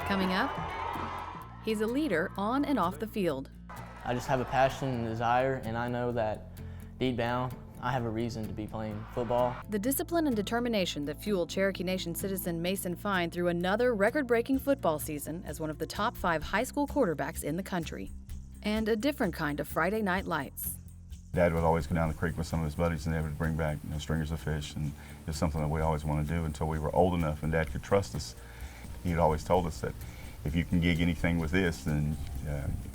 Coming up, he's a leader on and off the field. I just have a passion and desire, and I know that deep down, I have a reason to be playing football. The discipline and determination that fueled Cherokee Nation citizen Mason Fine through another record-breaking football season as one of the top 5 high school quarterbacks in the country. And a different kind of Friday night lights. Dad would always go down the creek with some of his buddies, and they would bring back stringers of fish, and it's something that we always wanted to do until we were old enough and Dad could trust us. He'd always told us that if you can gig anything with this, then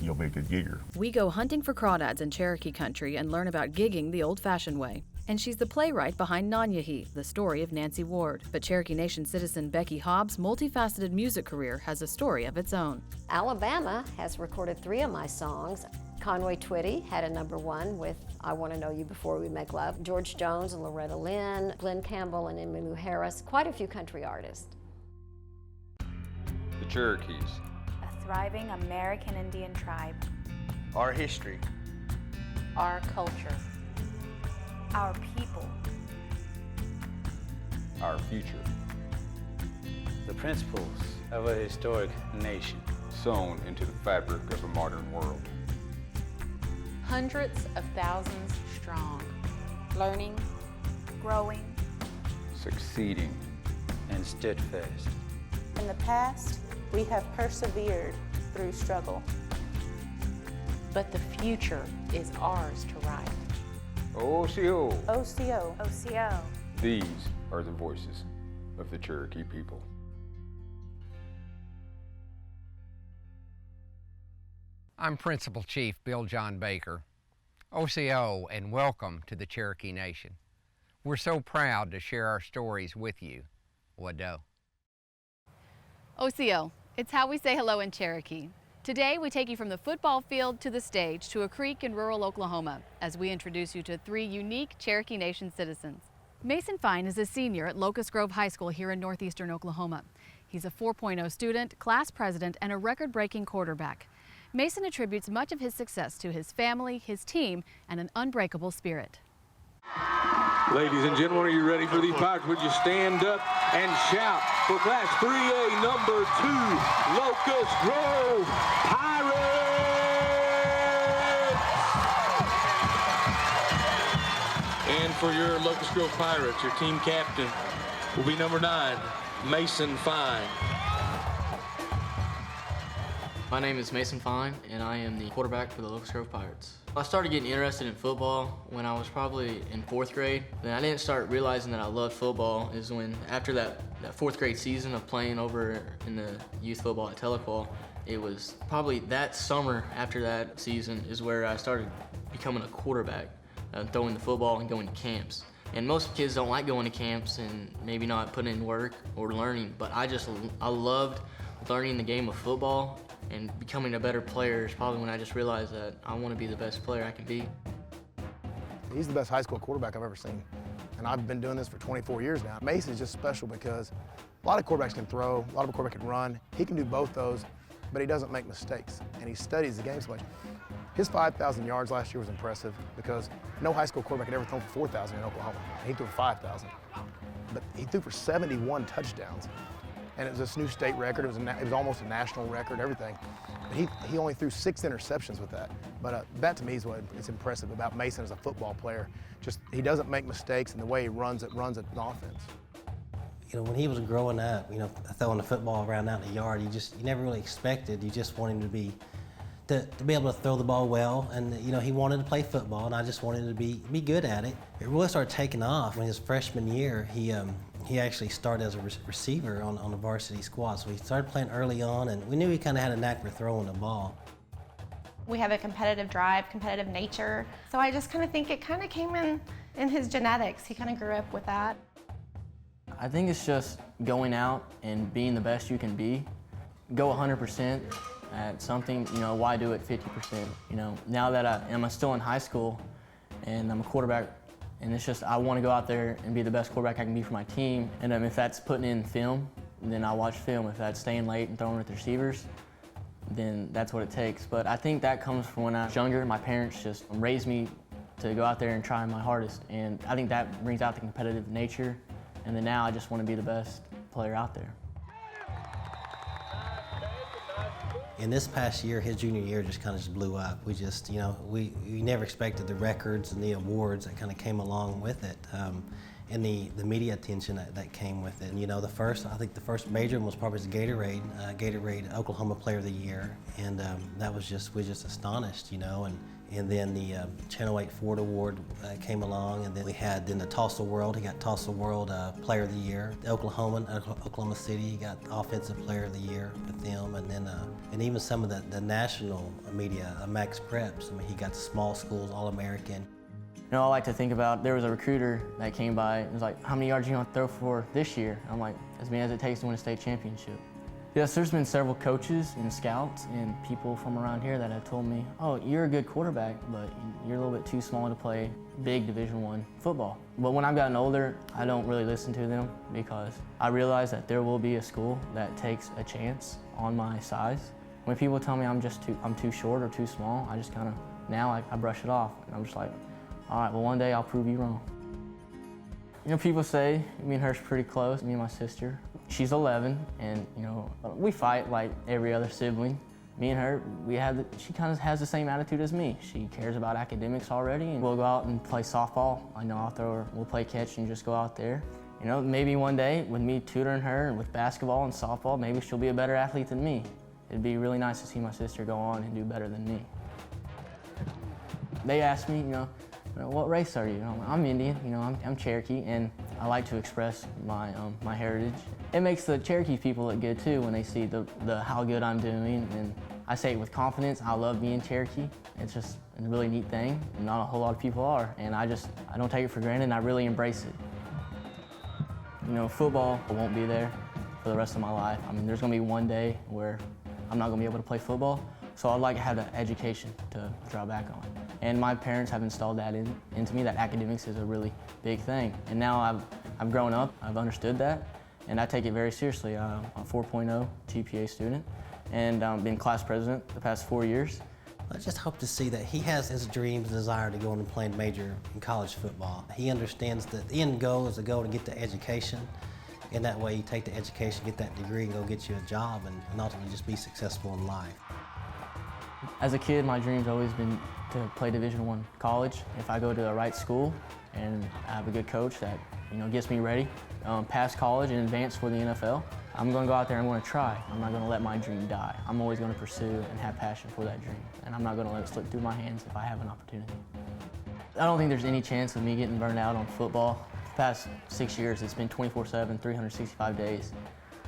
you'll be a good gigger. We go hunting for crawdads in Cherokee country and learn about gigging the old-fashioned way. And she's the playwright behind Nanyehi, the story of Nancy Ward. But Cherokee Nation citizen Becky Hobbs' multifaceted music career has a story of its own. Alabama has recorded 3 of my songs. Conway Twitty had a #1 with I Want to Know You Before We Make Love. George Jones and Loretta Lynn, Glenn Campbell and Emmylou Harris, quite a few country artists. The Cherokees. A thriving American Indian tribe. Our history. Our culture. Our people. Our future. The principles of a historic nation. Sewn into the fabric of a modern world. Hundreds of thousands strong. Learning. Growing. Succeeding. And steadfast. In the past, we have persevered through struggle. But the future is ours to write. Osiyo. Osiyo. Osiyo. These are the voices of the Cherokee people. I'm Principal Chief Bill John Baker. Osiyo, and welcome to the Cherokee Nation. We're so proud to share our stories with you. Wado. Osiyo, it's how we say hello in Cherokee. Today, we take you from the football field to the stage to a creek in rural Oklahoma as we introduce you to 3 unique Cherokee Nation citizens. Mason Fine is a senior at Locust Grove High School here in northeastern Oklahoma. He's a 4.0 student, class president, and a record-breaking quarterback. Mason attributes much of his success to his family, his team, and an unbreakable spirit. Ladies and gentlemen, are you ready for these Pirates? Would you stand up and shout for Class 3A number 2, Locust Grove Pirates! And for your Locust Grove Pirates, your team captain will be number 9, Mason Fine. My name is Mason Fine, and I am the quarterback for the Locust Grove Pirates. I started getting interested in football when I was probably in 4th grade. Then I didn't start realizing that I loved football is when, after that 4th grade season of playing over in the youth football at Telequal, it was probably that summer after that season is where I started becoming a quarterback, throwing the football and going to camps. And most kids don't like going to camps and maybe not putting in work or learning, but I loved learning the game of football, and becoming a better player is probably when I just realized that I want to be the best player I can be. He's the best high school quarterback I've ever seen, and I've been doing this for 24 years now. Mason's just special because a lot of quarterbacks can throw, a lot of quarterbacks can run. He can do both those, but he doesn't make mistakes, and he studies the game so much. His 5,000 yards last year was impressive because no high school quarterback had ever thrown for 4,000 in Oklahoma. He threw for 5,000, but he threw for 71 touchdowns. And it was a new state record. It was almost a national record, everything. But he only threw 6 interceptions with that. But that to me is what is impressive about Mason as a football player. Just he doesn't make mistakes in the way he runs an offense. You know, when he was growing up, throwing the football around out in the yard, you never really expected. You just wanted him to be able to throw the ball well, and he wanted to play football, and I just wanted him to be good at it. It really started taking off when his freshman year. He actually started as a receiver on the varsity squad, so he started playing early on, and we knew he kind of had a knack for throwing the ball. We have a competitive drive, competitive nature, so I just kind of think it kind of came in his genetics. He kind of grew up with that. I think it's just going out and being the best you can be. Go 100% at something, why do it 50%? Now that I'm still in high school and I'm a quarterback, and it's just I want to go out there and be the best quarterback I can be for my team. And if that's putting in film, then I watch film. If that's staying late and throwing with the receivers, then that's what it takes. But I think that comes from when I was younger. My parents just raised me to go out there and try my hardest. And I think that brings out the competitive nature. And then now I just want to be the best player out there. And this past year, his junior year just kind of just blew up. We just, you know, we never expected the records and the awards that kind of came along with it. And the media attention that came with it. And, you know, I think the first major one was probably Gatorade Oklahoma Player of the Year. And that was just, we just astonished, you know. And then the Channel 8 Ford Award came along, and then we had the Tulsa World. He got Tulsa World Player of the Year. Oklahoma City, he got Offensive Player of the Year with them, and then and even some of the national media, Max Preps. I mean, he got the small schools All-American. You know, I like to think about, there was a recruiter that came by and was like, how many yards are you gonna throw for this year? I'm like, as many as it takes to win a state championship. Yes, there's been several coaches and scouts and people from around here that have told me, oh, you're a good quarterback, but you're a little bit too small to play big Division I football. But when I've gotten older, I don't really listen to them because I realize that there will be a school that takes a chance on my size. When people tell me I'm too short or too small, I just kind of, now I brush it off. And I'm just like, all right, well, one day I'll prove you wrong. You know, people say me and her's pretty close, me and my sister. She's 11, and you know, we fight like every other sibling. Me and her, she kind of has the same attitude as me. She cares about academics already, and we'll go out and play softball. I know I'll throw her, we'll play catch and just go out there. You know, maybe one day with me tutoring her and with basketball and softball, maybe she'll be a better athlete than me. It'd be really nice to see my sister go on and do better than me. They ask me, you know, what race are you? I'm Indian, you know, I'm Cherokee, and I like to express my heritage. It makes the Cherokee people look good too when they see the how good I'm doing, and I say it with confidence. I love being Cherokee. It's just a really neat thing, and not a whole lot of people are, and I don't take it for granted, and I really embrace it. You know, football won't be there for the rest of my life. I mean, there's gonna be one day where I'm not gonna be able to play football, so I'd like to have that education to draw back on. And my parents have installed that into me, that academics is a really big thing. And now I've grown up, I've understood that, and I take it very seriously. I'm a 4.0 GPA student, and been class president the past 4 years. I just hope to see that he has his dreams and desire to go on and play major in college football. He understands that the end goal is to go to get the education, and that way you take the education, get that degree, and go get you a job, and ultimately just be successful in life. As a kid, my dream's always been to play Division I college. If I go to the right school and I have a good coach that, you know, gets me ready, past college and advance for the NFL, I'm gonna go out there and I'm gonna try. I'm not gonna let my dream die. I'm always gonna pursue and have passion for that dream. And I'm not gonna let it slip through my hands if I have an opportunity. I don't think there's any chance of me getting burned out on football. The past 6 years, it's been 24/7, 365 days.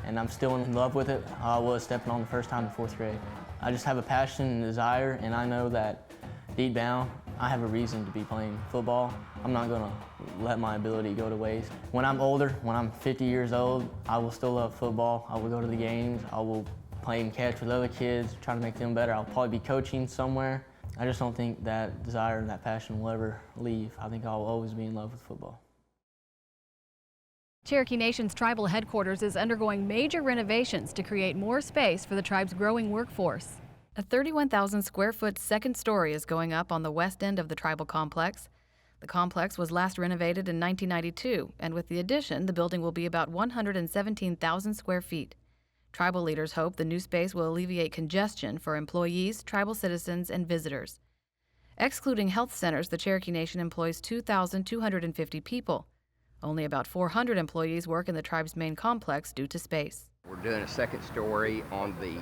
And I'm still in love with it. I was stepping on the first time in 4th grade. I just have a passion and desire, and I know that deep down, I have a reason to be playing football. I'm not gonna let my ability go to waste. When I'm older, when I'm 50 years old, I will still love football. I will go to the games. I will play and catch with other kids, try to make them better. I'll probably be coaching somewhere. I just don't think that desire and that passion will ever leave. I think I'll always be in love with football. Cherokee Nation's tribal headquarters is undergoing major renovations to create more space for the tribe's growing workforce. A 31,000 square foot second story is going up on the west end of the tribal complex. The complex was last renovated in 1992, and with the addition, the building will be about 117,000 square feet. Tribal leaders hope the new space will alleviate congestion for employees, tribal citizens, and visitors. Excluding health centers, the Cherokee Nation employs 2,250 people. Only about 400 employees work in the tribe's main complex due to space. We're doing a second story on the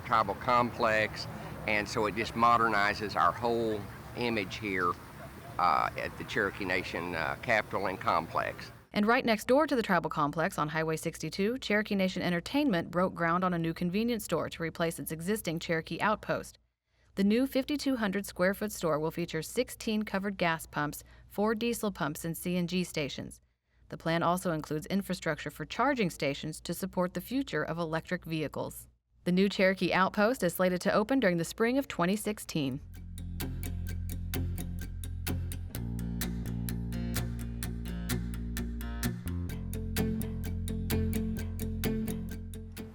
tribal complex, and so it just modernizes our whole image here at the Cherokee Nation Capitol and complex. And right next door to the tribal complex on Highway 62, Cherokee Nation Entertainment broke ground on a new convenience store to replace its existing Cherokee Outpost. The new 5,200 square foot store will feature 16 covered gas pumps, 4 diesel pumps, and CNG stations. The plan also includes infrastructure for charging stations to support the future of electric vehicles. The new Cherokee Outpost is slated to open during the spring of 2016.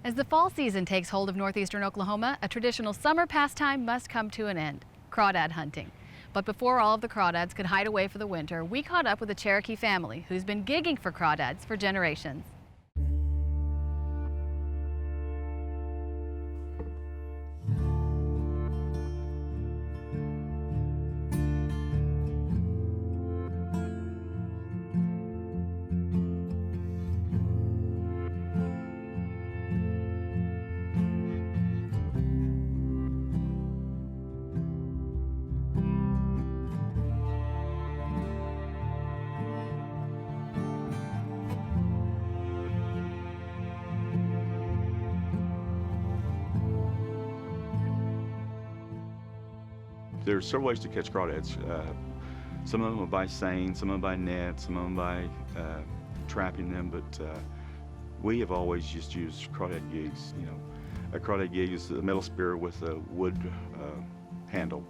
As the fall season takes hold of northeastern Oklahoma, a traditional summer pastime must come to an end: crawdad hunting. But before all of the crawdads could hide away for the winter, we caught up with a Cherokee family who's been gigging for crawdads for generations. There's several ways to catch crawdads. Some of them are by seine, some of them by net, some of them by trapping them, but we have always just used crawdad gigs. You know, a crawdad gig is a metal spear with a wood handle,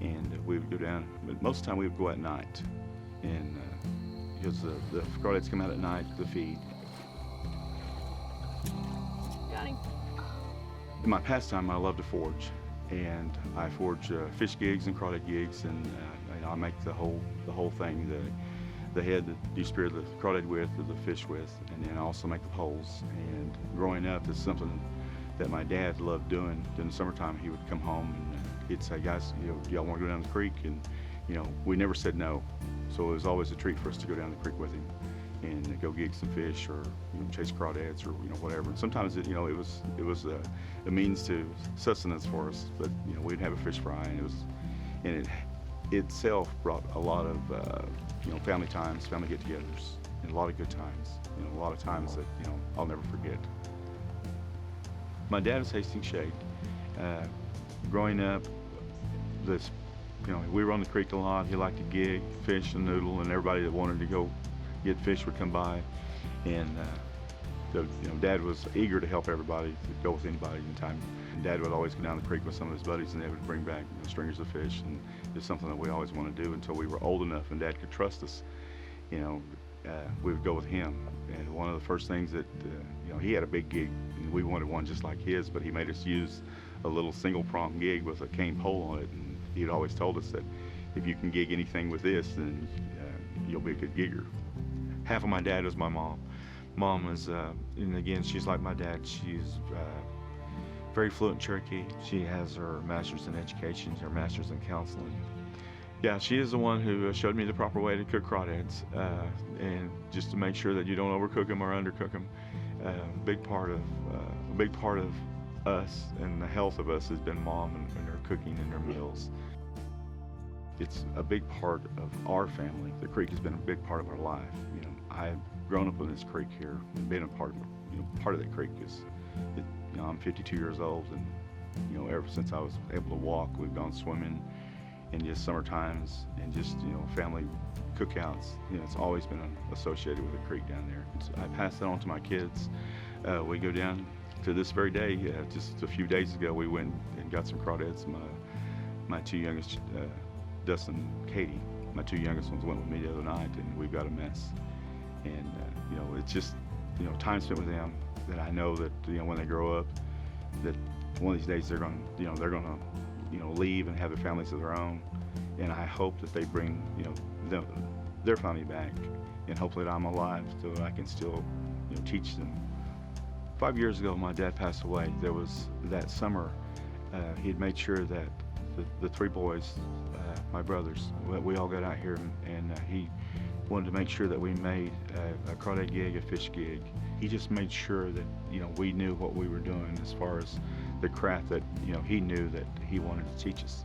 and we would go down, but most of the time we would go at night, and because the crawdads come out at night to feed. Got him. In my pastime, I love to forge, and I forge fish gigs and crawdad gigs, and you know, I make the whole thing, the head that you spear the crawdad with or the fish with, and then I also make the poles. And growing up, it's something that my dad loved doing. In the summertime, he would come home and he'd say, "Guys, you know, y'all want to go down the creek?" And you know, we never said no, so it was always a treat for us to go down the creek with him and go gig some fish, or you know, chase crawdads, or you know, whatever. And sometimes it was a means to sustenance for us, but you know, we'd have a fish fry, and it itself brought a lot of you know, family times, family get-togethers, and a lot of good times. You know, a lot of times that, you know, I'll never forget. My dad was Hastings Shade. Growing up, you know, we were on the creek a lot. He liked to gig, fish, and noodle, and everybody that wanted to go get fish would come by. And you know, Dad was eager to help everybody, to go with anybody anytime. And Dad would always go down the creek with some of his buddies, and they would bring back, you know, stringers of fish. And it's something that we always wanted to do until we were old enough and Dad could trust us. You know, we would go with him. And one of the first things that, you know, he had a big gig, and we wanted one just like his, but he made us use a little single prong gig with a cane pole on it. And he'd always told us that if you can gig anything with this, then you'll be a good gigger. Half of my dad was my mom. Mom was, and again, she's like my dad. She's very fluent Cherokee. She has her master's in education, her master's in counseling. Yeah, she is the one who showed me the proper way to cook crawdads, and just to make sure that you don't overcook them or undercook them. A big part of us and the health of us has been Mom and her cooking and her meals. It's a big part of our family. The creek has been a big part of our life. You know, I've grown up on this creek here and been a part of that creek. You know, I'm 52 years old, and you know, ever since I was able to walk, we've gone swimming in just summer times and just, you know, family cookouts. You know, it's always been associated with the creek down there. I pass that on to my kids. We go down to this very day. Just a few days ago, we went and got some crawdads. My two youngest, Dustin and Katie, my two youngest ones went with me the other night, and we've got a mess. And you know, it's just, you know, time spent with them that I know that, you know, when they grow up, that one of these days they're going to leave and have their families of their own. And I hope that they bring, you know, their family back, and hopefully that I'm alive so that I can still, you know, teach them. 5 years ago, my dad passed away. There was that summer, he had made sure that the three boys, my brothers, we all got out here, and he wanted to make sure that we made a crawdad gig, a fish gig. He just made sure that, you know, we knew what we were doing as far as the craft that, you know, he knew that he wanted to teach us.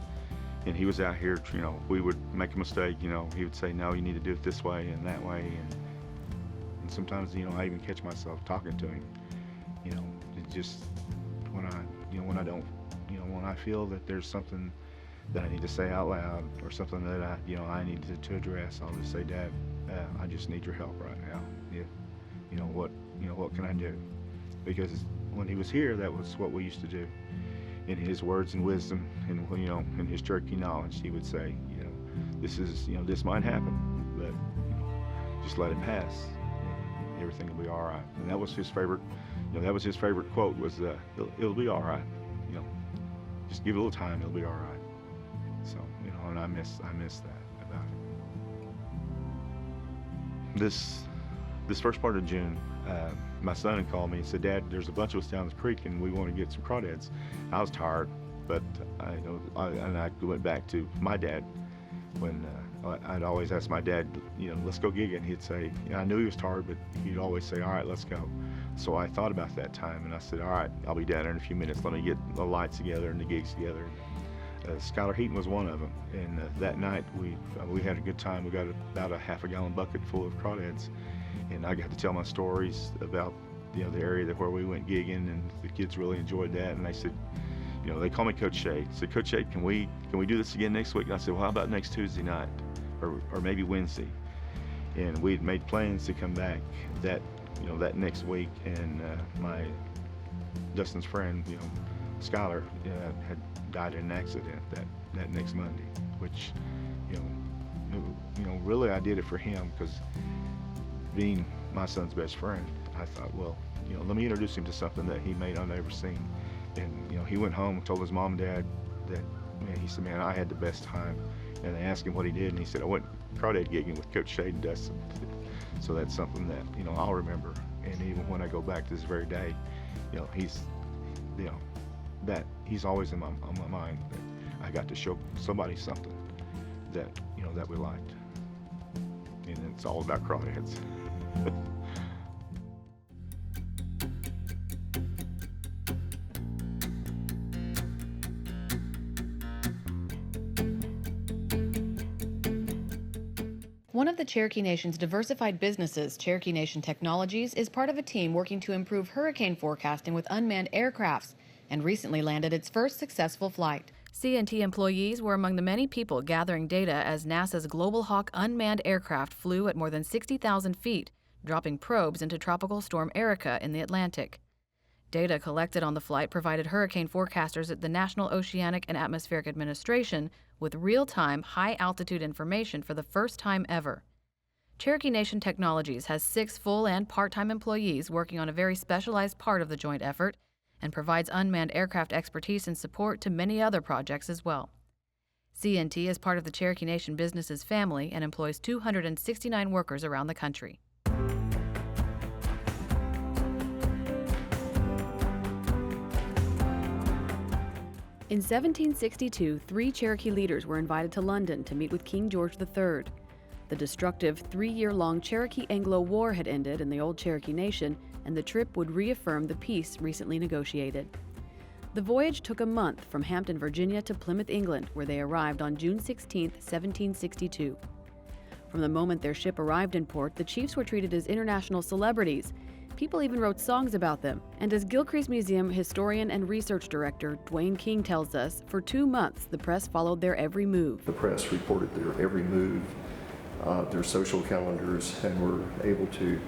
And he was out here, you know, we would make a mistake, you know, he would say, "No, you need to do it this way and that way." And sometimes, you know, I even catch myself talking to him, you know, just when I feel that there's something that I need to say out loud, or something that I need to address, I'll just say, "Dad, I just need your help right now. What can I do?" Because when he was here, that was what we used to do. In his words and wisdom, and you know, in his Cherokee knowledge, he would say, you know, this might happen, but you know, just let it pass, and everything will be all right. And that was his favorite. You know, that was his favorite quote, was, "It'll be all right. You know, just give it a little time. It'll be all right." So, you know, and I miss that about him. This first part of June, my son had called me and said, "Dad, there's a bunch of us down the creek and we want to get some crawdads." I was tired, but I went back to my dad when I'd always ask my dad, you know, "Let's go gig," and he'd say, you know, I knew he was tired, but he'd always say, "All right, let's go." So I thought about that time, and I said, "All right, I'll be down there in a few minutes. Let me get the lights together and the gigs together." Skylar Heaton was one of them, and that night we had a good time. We got about a half-a-gallon bucket full of crawdads, and I got to tell my stories about, you know, the area where we went gigging, and the kids really enjoyed that. And they said, you know, they call me Coach Shade. Said, Coach Shade, can we do this again next week? And I said, well, how about next Tuesday night, or maybe Wednesday? And we had made plans to come back that next week. And Dustin's friend, you know, Skylar, had died in an accident that next Monday, which, you know, really I did it for him, because being my son's best friend, I thought, well, you know, let me introduce him to something that he may not have ever seen. And, you know, he went home and told his mom and dad that, man, he said, man, I had the best time. And they asked him what he did, and he said, I went crawdad gigging with Coach Shade and Dustin. So that's something that, you know, I'll remember. And even when I go back to this very day, you know, he's always on my mind, that I got to show somebody something that, you know, that we liked. And it's all about crawdads. One of the Cherokee Nation's diversified businesses, Cherokee Nation Technologies, is part of a team working to improve hurricane forecasting with unmanned aircrafts, and recently landed its first successful flight. CNT employees were among the many people gathering data as NASA's Global Hawk unmanned aircraft flew at more than 60,000 feet, dropping probes into Tropical Storm Erica in the Atlantic. Data collected on the flight provided hurricane forecasters at the National Oceanic and Atmospheric Administration with real-time, high-altitude information for the first time ever. Cherokee Nation Technologies has 6 full and part-time employees working on a very specialized part of the joint effort, and provides unmanned aircraft expertise and support to many other projects as well. CNT is part of the Cherokee Nation business's family and employs 269 workers around the country. In 1762, 3 Cherokee leaders were invited to London to meet with King George III. The destructive 3-year-long Cherokee-Anglo War had ended in the old Cherokee Nation, and the trip would reaffirm the peace recently negotiated. The voyage took a month from Hampton, Virginia to Plymouth, England, where they arrived on June 16, 1762. From the moment their ship arrived in port, the chiefs were treated as international celebrities. People even wrote songs about them. And as Gilcrease Museum historian and research director Dwayne King tells us, for 2 months the press followed their every move. The press reported their every move, their social calendars, and were able to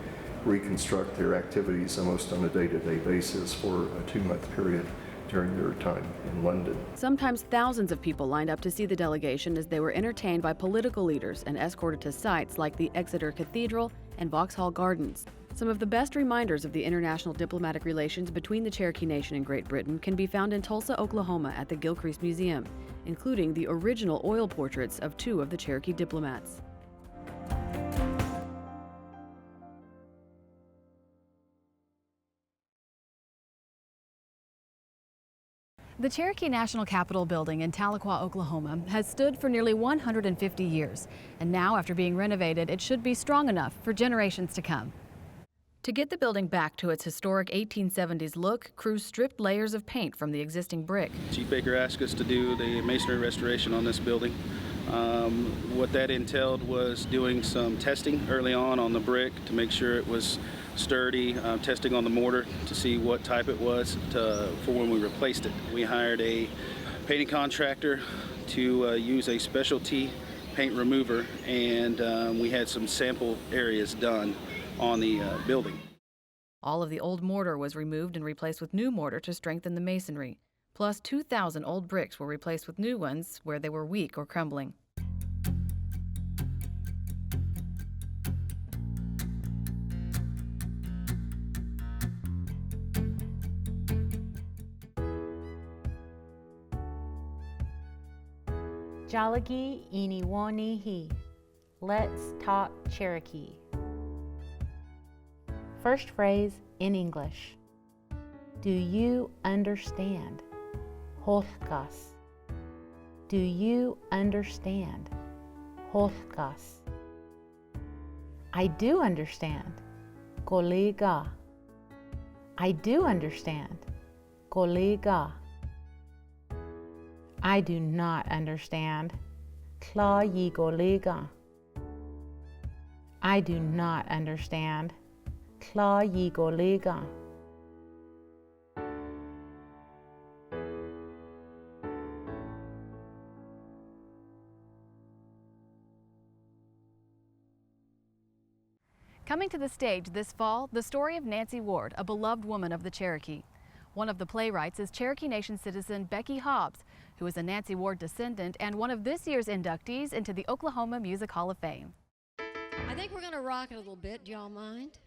reconstruct their activities almost on a day-to-day basis for a 2-month period during their time in London. Sometimes thousands of people lined up to see the delegation as they were entertained by political leaders and escorted to sites like the Exeter Cathedral and Vauxhall Gardens. Some of the best reminders of the international diplomatic relations between the Cherokee Nation and Great Britain can be found in Tulsa, Oklahoma at the Gilcrease Museum, including the original oil portraits of 2 of the Cherokee diplomats. The Cherokee National Capitol building in Tahlequah, Oklahoma has stood for nearly 150 years, and now after being renovated, it should be strong enough for generations to come. To get the building back to its historic 1870s look, crews stripped layers of paint from the existing brick. Chief Baker asked us to do the masonry restoration on this building. What that entailed was doing some testing early on the brick to make sure it was sturdy, testing on the mortar to see what type it was for when we replaced it. We hired a painting contractor to use a specialty paint remover, and we had some sample areas done on the building. All of the old mortar was removed and replaced with new mortar to strengthen the masonry. Plus 2,000 old bricks were replaced with new ones where they were weak or crumbling. Jalagi Iniwanihi. Let's talk Cherokee. First phrase in English. Do you understand? Holkas. Do you understand? Holkas. I do understand. Kolega. I do understand. Kolega. I do not understand. Kla yi kolega. I do not understand. Kla yi kolega. Coming to the stage this fall, the story of Nancy Ward, a beloved woman of the Cherokee. One of the playwrights is Cherokee Nation citizen Becky Hobbs, who is a Nancy Ward descendant and one of this year's inductees into the Oklahoma Music Hall of Fame. I think we're going to rock it a little bit. Do y'all mind?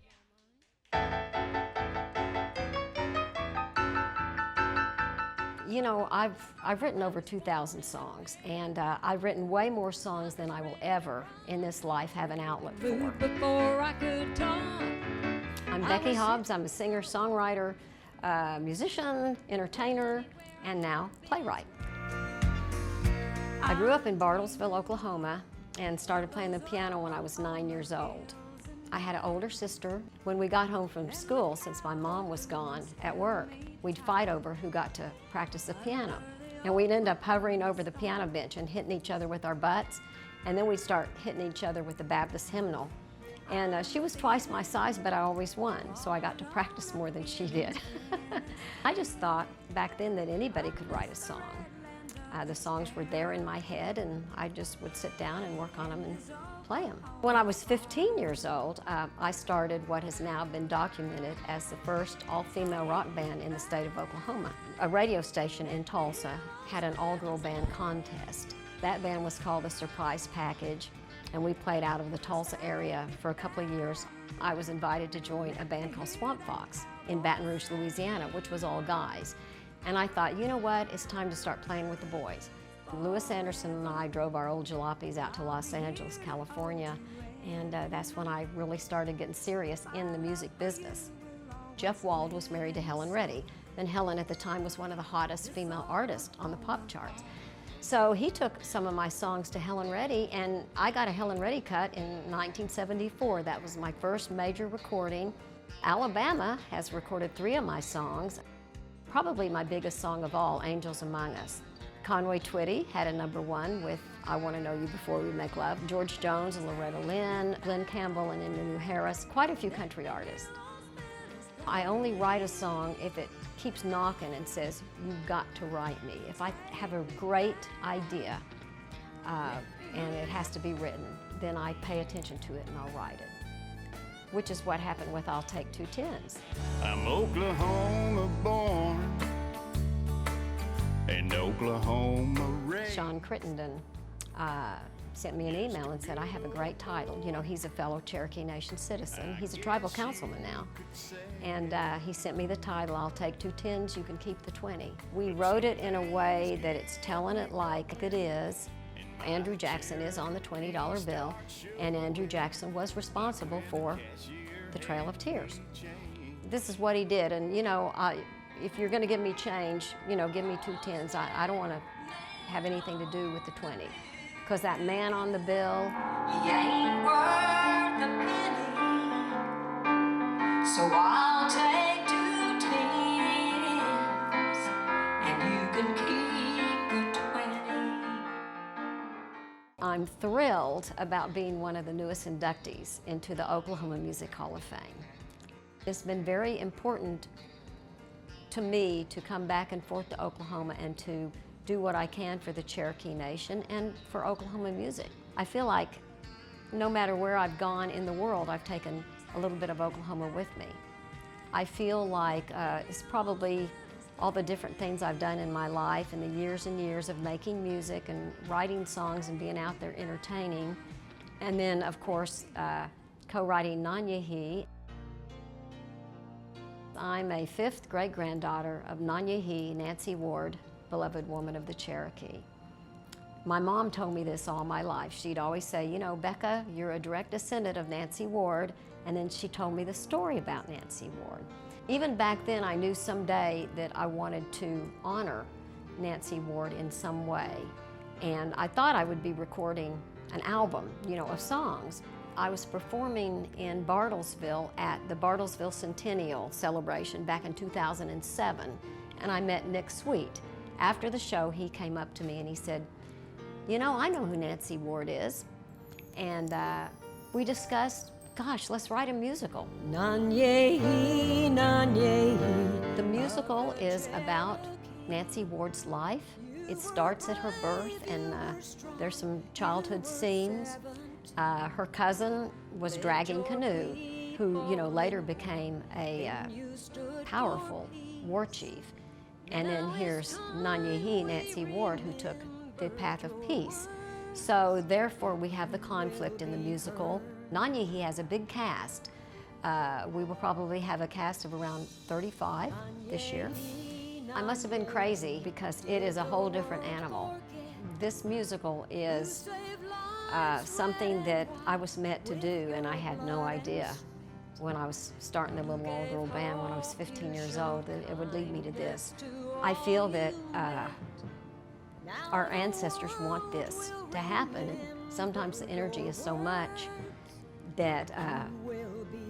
You know, I've written over 2,000 songs, and I've written way more songs than I will ever in this life have an outlet for. Before I could talk. I'm Becky Hobbs. I'm a singer, songwriter, musician, entertainer, and now playwright. I grew up in Bartlesville, Oklahoma, and started playing the piano when I was 9 years old. I had an older sister. When we got home from school, since my mom was gone at work, we'd fight over who got to practice the piano. And we'd end up hovering over the piano bench and hitting each other with our butts, and then we'd start hitting each other with the Baptist hymnal. And she was twice my size, but I always won, so I got to practice more than she did. I just thought back then that anybody could write a song. The songs were there in my head, and I just would sit down and work on them and play them. When I was 15 years old, I started what has now been documented as the first all-female rock band in the state of Oklahoma. A radio station in Tulsa had an all-girl band contest. That band was called the Surprise Package, and we played out of the Tulsa area for a couple of years. I was invited to join a band called Swamp Fox in Baton Rouge, Louisiana, which was all guys. And I thought, you know what, it's time to start playing with the boys. Lewis Anderson and I drove our old jalopies out to Los Angeles, California, and that's when I really started getting serious in the music business. Jeff Wald was married to Helen Reddy, and Helen at the time was one of the hottest female artists on the pop charts. So he took some of my songs to Helen Reddy, and I got a Helen Reddy cut in 1974. That was my first major recording. Alabama has recorded 3 of my songs. Probably my biggest song of all, Angels Among Us. Conway Twitty had a #1 with I Want to Know You Before We Make Love. George Jones and Loretta Lynn, Glenn Campbell and Emmylou Harris, quite a few country artists. I only write a song if it keeps knocking and says, you've got to write me. If I have a great idea and it has to be written, then I pay attention to it and I'll write it. Which is what happened with I'll Take 2 Tens. I'm Oklahoma born and Oklahoma raised. Sean Crittenden sent me an email and said, I have a great title. You know, he's a fellow Cherokee Nation citizen. He's a tribal councilman now. And he sent me the title, I'll Take 2 Tens, you can keep the 20. We wrote it in a way that it's telling it like it is. Andrew Jackson is on the $20 bill, and Andrew Jackson was responsible for the Trail of Tears. This is what he did, and you know, if you're going to give me change, you know, give me 2 tens. I don't want to have anything to do with the 20, because that man on the bill, he ain't worth a penny, so I'll take 2 tens, and you can keep the 20. I'm thrilled about being one of the newest inductees into the Oklahoma Music Hall of Fame. It's been very important to me to come back and forth to Oklahoma and to do what I can for the Cherokee Nation and for Oklahoma music. I feel like no matter where I've gone in the world, I've taken a little bit of Oklahoma with me. I feel like it's probably all the different things I've done in my life and the years and years of making music and writing songs and being out there entertaining. And then, of course, co-writing Nanyehi. I'm a 5th great-granddaughter of Nanyehi, Nancy Ward, beloved woman of the Cherokee. My mom told me this all my life. She'd always say, you know, Becca, you're a direct descendant of Nancy Ward, and then she told me the story about Nancy Ward. Even back then, I knew someday that I wanted to honor Nancy Ward in some way, and I thought I would be recording an album, you know, of songs. I was performing in Bartlesville at the Bartlesville Centennial celebration back in 2007, and I met Nick Sweet. After the show, he came up to me and he said, you know, I know who Nancy Ward is. And we discussed, gosh, let's write a musical. Nanyehi, Nanyehi. The musical is about Nancy Ward's life. It starts at her birth, and there's some childhood scenes. Her cousin was dragging canoe, who, you know, later became a powerful war chief. And then here's Nanyehi, Nancy Ward, who took the path of peace. So therefore we have the conflict in the musical. Nanyehi has a big cast. We will probably have a cast of around 35 this year. I must have been crazy because it is a whole different animal. This musical is something that I was meant to do, and I had no idea when I was starting the little old girl band when I was 15 years old that it would lead me to this. I feel that our ancestors want this to happen, and sometimes the energy is so much that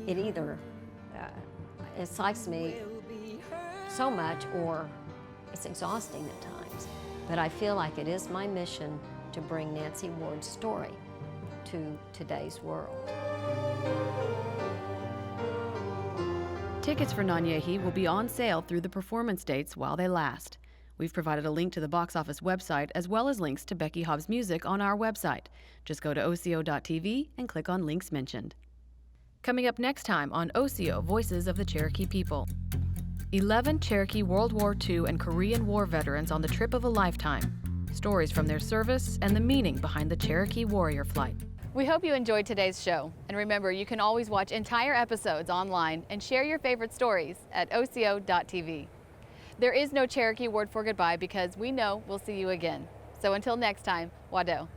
it either excites me so much or it's exhausting at times. But I feel like it is my mission to bring Nancy Ward's story to today's world. Tickets for Nanyehi will be on sale through the performance dates while they last. We've provided a link to the box office website as well as links to Becky Hobbs' music on our website. Just go to Osiyo.tv and click on links mentioned. Coming up next time on Osiyo, Voices of the Cherokee People. 11 Cherokee World War II and Korean War veterans on the trip of a lifetime. Stories from their service and the meaning behind the Cherokee warrior flight. We hope you enjoyed today's show. And remember, you can always watch entire episodes online and share your favorite stories at Osiyo.tv. There is no Cherokee word for goodbye because we know we'll see you again. So until next time, Wado.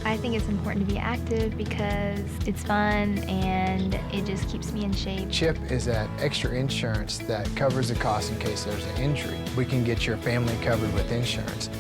I think it's important to be active because it's fun and it just keeps me in shape. CHIP is that extra insurance that covers the cost in case there's an injury. We can get your family covered with insurance.